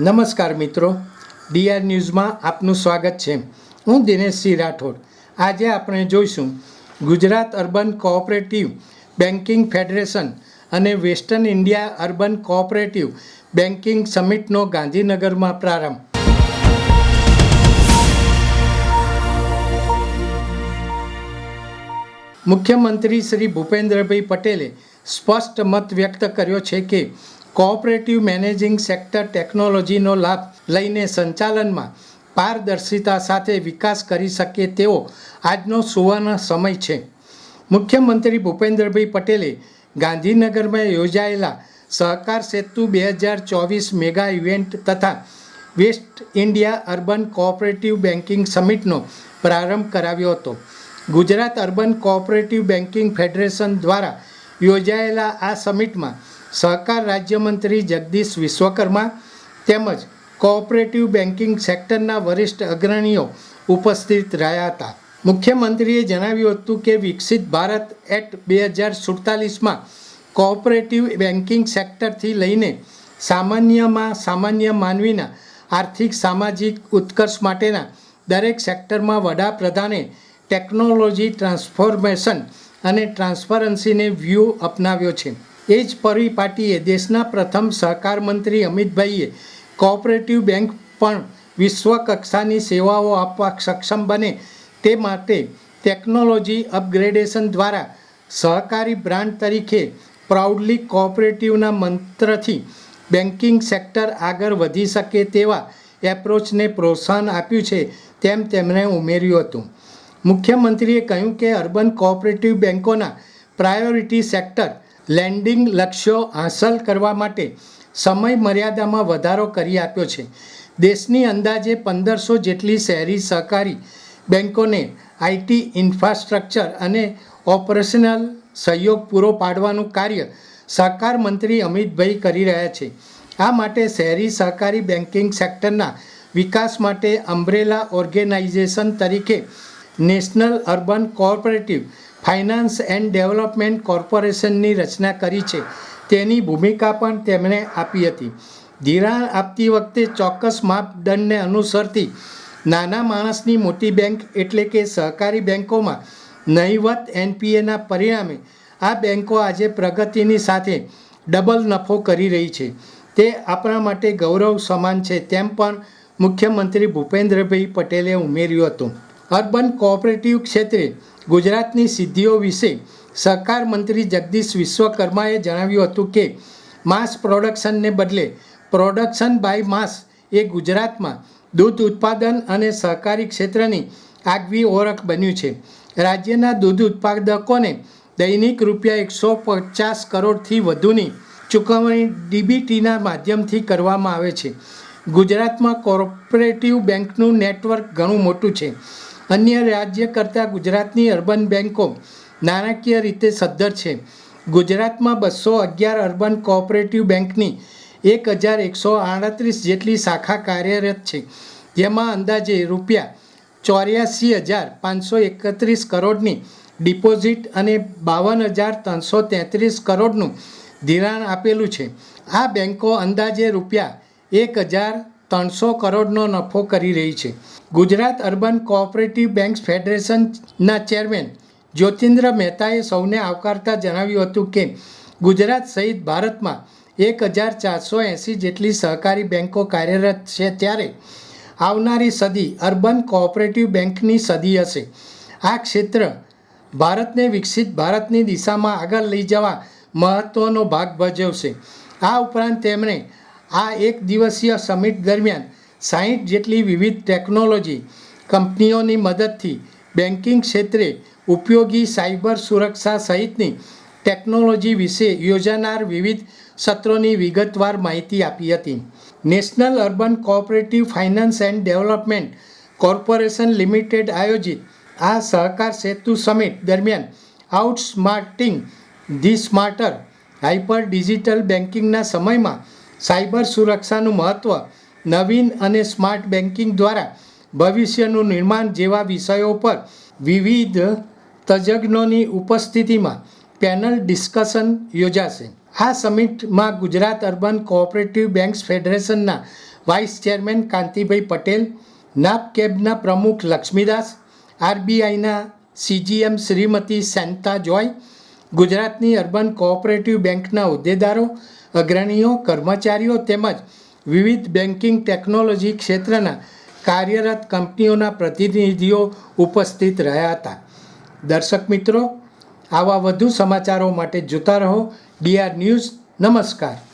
નમસ્કાર મિત્રો, ડીઆર ન્યૂઝમાં આપનું સ્વાગત છે. હું દિનેશસિંહ રાઠોડ. આજે આપણે જોઈશું Gujarat urban cooperative banking federation અને western India urban cooperative banking સમિટનો ગાંધીનગરમાં પ્રારંભ. મુખ્યમંત્રી શ્રી ભૂપેન્દ્રભાઈ પટેલે સ્પષ્ટ મત વ્યક્ત કર્યો છે કે કોઓપરેટિવ મેનેજિંગ સેક્ટર ટેકનોલોજીનો લાભ લઈને સંચાલનમાં પારદર્શિતા સાથે વિકાસ કરી શકે તેવો આજનો સુવર્ણ સમય છે. મુખ્યમંત્રી ભૂપેન્દ્રભાઈ પટેલે ગાંધીનગરમાં યોજાયેલા સહકાર સેતુ 2024 મેગા ઇવેન્ટ તથા west India urban cooperative banking સમિટનો પ્રારંભ કરાવ્યો હતો. Gujarat urban cooperative banking federation દ્વારા યોજાયેલા આ સમિટમાં સહકાર રાજ્યમંત્રી જગદીશ વિશ્વકર્મા તેમજ કોઓપરેટિવ બેન્કિંગ સેક્ટરના વરિષ્ઠ અગ્રણીઓ ઉપસ્થિત રહ્યા હતા. મુખ્યમંત્રીએ જણાવ્યું હતું કે વિકસિત ભારત એક્ટ 2047માં કોઓપરેટિવ બેન્કિંગ સેક્ટરથી લઈને સામાન્ય માનવીના આર્થિક સામાજિક ઉત્કર્ષ માટેના દરેક સેક્ટરમાં વડાપ્રધાને ટેકનોલોજી ટ્રાન્સફોર્મેશન અને ટ્રાન્સપરન્સીને વ્યૂહ અપનાવ્યો છે. એ જ પરિપાટીએ દેશના પ્રથમ સહકાર મંત્રી અમિતભાઈએ કોઓપરેટિવ બેંક પણ વિશ્વ કક્ષાની સેવાઓ આપવા સક્ષમ બને તે માટે ટેકનોલોજી અપગ્રેડેશન દ્વારા સહકારી બ્રાન્ડ તરીકે પ્રાઉડલી કોઓપરેટિવના મંત્રથી બેન્કિંગ સેક્ટર આગળ વધી શકે તેવા એપ્રોચને પ્રોત્સાહન આપ્યું છે તેમ તેમણે ઉમેર્યું હતું. મુખ્યમંત્રીએ કહ્યું કે અર્બન કોઓપરેટિવ બેન્કોના પ્રાયોરિટી સેક્ટર લેન્ડિંગ લક્ષ્યો હાંસલ કરવા માટે સમય મર્યાદામાં વધારો કરી આપ્યો છે. દેશની અંદાજે 1500 જેટલી શહેરી સહકારી બેન્કોને આઈટી ઇન્ફ્રાસ્ટ્રક્ચર અને ઓપરેશનલ સહયોગ પૂરો પાડવાનું કાર્ય સહકાર મંત્રી અમિતભાઈ કરી રહ્યા છે. આ માટે શહેરી સહકારી બેન્કિંગ સેક્ટરના વિકાસ માટે અમ્બ્રેલા ઓર્ગેનાઇઝેશન તરીકે national urban cooperative finance and development કોર્પોરેશનની રચના કરી છે. તેની ભૂમિકા પણ તેમણે આપી હતી. ધિરાણ આપતી વખતે ચોક્કસ માપદંડને અનુસરતી નાના માણસની મોટી બેંક એટલે કે સહકારી બેન્કોમાં નહિવત એનપીએના પરિણામે આ બેન્કો આજે પ્રગતિની સાથે ડબલ નફો કરી રહી છે. તે આપણા માટે ગૌરવ સમાન છે તેમ પણ મુખ્યમંત્રી ભૂપેન્દ્રભાઈ પટેલે ઉમેર્યું હતું. અર્બન કોઓપરેટિવ ક્ષેત્રે ગુજરાતની સિદ્ધિઓ વિશે સહકાર મંત્રી જગદીશ વિશ્વકર્માએ જણાવ્યું હતું કે માસ પ્રોડક્શનને બદલે પ્રોડક્શન બાય માસ એ ગુજરાતમાં દૂધ ઉત્પાદન અને સહકારી ક્ષેત્રની આગવી ઓળખ બન્યું છે. રાજ્યના દૂધ ઉત્પાદકોને દૈનિક ₹150 કરોડથી વધુની ચૂકવણી ડીબીટીના માધ્યમથી કરવામાં આવે છે. ગુજરાતમાં કોઓપરેટિવ બેંકનું નેટવર્ક ઘણું મોટું છે. અન્ય રાજ્ય કરતાં ગુજરાતની અર્બન બેન્કો નાણાકીય રીતે સદ્ધર છે. ગુજરાતમાં 211 અર્બન કોઓપરેટિવ બેન્કની 1138 જેટલી શાખા કાર્યરત છે, જેમાં અંદાજે ₹84,531 કરોડની ડિપોઝિટ અને 52,333 કરોડનું ધિરાણ આપેલું છે. આ બેન્કો અંદાજે ₹1,300 કરોડનો નફો કરી રહી છે. ગુજરાત અર્બન કોઓપરેટિવ બેન્ક્સ ફેડરેશનના ચેરમેન જ્યોતિન્દ્ર મહેતાએ સૌને આવકારતા જણાવ્યું હતું કે ગુજરાત સહિત ભારતમાં 1,480 જેટલી સહકારી બેન્કો કાર્યરત છે, ત્યારે આવનારી સદી અર્બન કોઓપરેટિવ બેન્કની સદી હશે. આ ક્ષેત્ર ભારતને વિકસિત ભારતની દિશામાં આગળ લઈ જવા મહત્ત્વનો ભાગ ભજવશે. આ ઉપરાંત તેમણે આ એક દિવસીય સમિટ દરમિયાન 60 જેટલી વિવિધ ટેકનોલોજી કંપનીઓની મદદથી બેન્કિંગ ક્ષેત્રે ઉપયોગી સાયબર સુરક્ષા સહિતની ટેકનોલોજી વિશે યોજાનાર વિવિધ સત્રોની વિગતવાર માહિતી આપી હતી. National urban cooperative finance and development corporation limited આયોજિત આ સહકાર સેતુ સમિટ દરમિયાન આઉટસ્માર્ટિંગ ધી સ્માર્ટર હાઇપર ડિજિટલ બેન્કિંગના સમયમાં સાયબર સુરક્ષાનું મહત્ત્વ, નવીન અને સ્માર્ટ બેન્કિંગ દ્વારા ભવિષ્યનું નિર્માણ જેવા વિષયો પર વિવિધ તજજ્ઞોની ઉપસ્થિતિમાં પેનલ ડિસ્કશન યોજાશે. આ સમિટમાં ગુજરાત અર્બન કોઓપરેટિવ બેન્ક્સ ફેડરેશનના વાઇસ ચેરમેન કાંતિભાઈ પટેલ, નાપકેબના પ્રમુખ લક્ષ્મીદાસ, આરબીઆઈના સીજીએમ શ્રીમતી સેન્તા જોય, ગુજરાતની અર્બન કોઓપરેટિવ બેંકના હોદ્દેદારો, અગ્રણીઓ, કર્મચારીઓ તેમજ વિવિધ બેન્કિંગ ટેકનોલોજી ક્ષેત્રના કાર્યરત કંપનીઓના પ્રતિનિધિઓ ઉપસ્થિત રહ્યા હતા. દર્શક મિત્રો, આવા વધુ સમાચારો માટે જોતા રહો DR ન્યૂઝ. નમસ્કાર.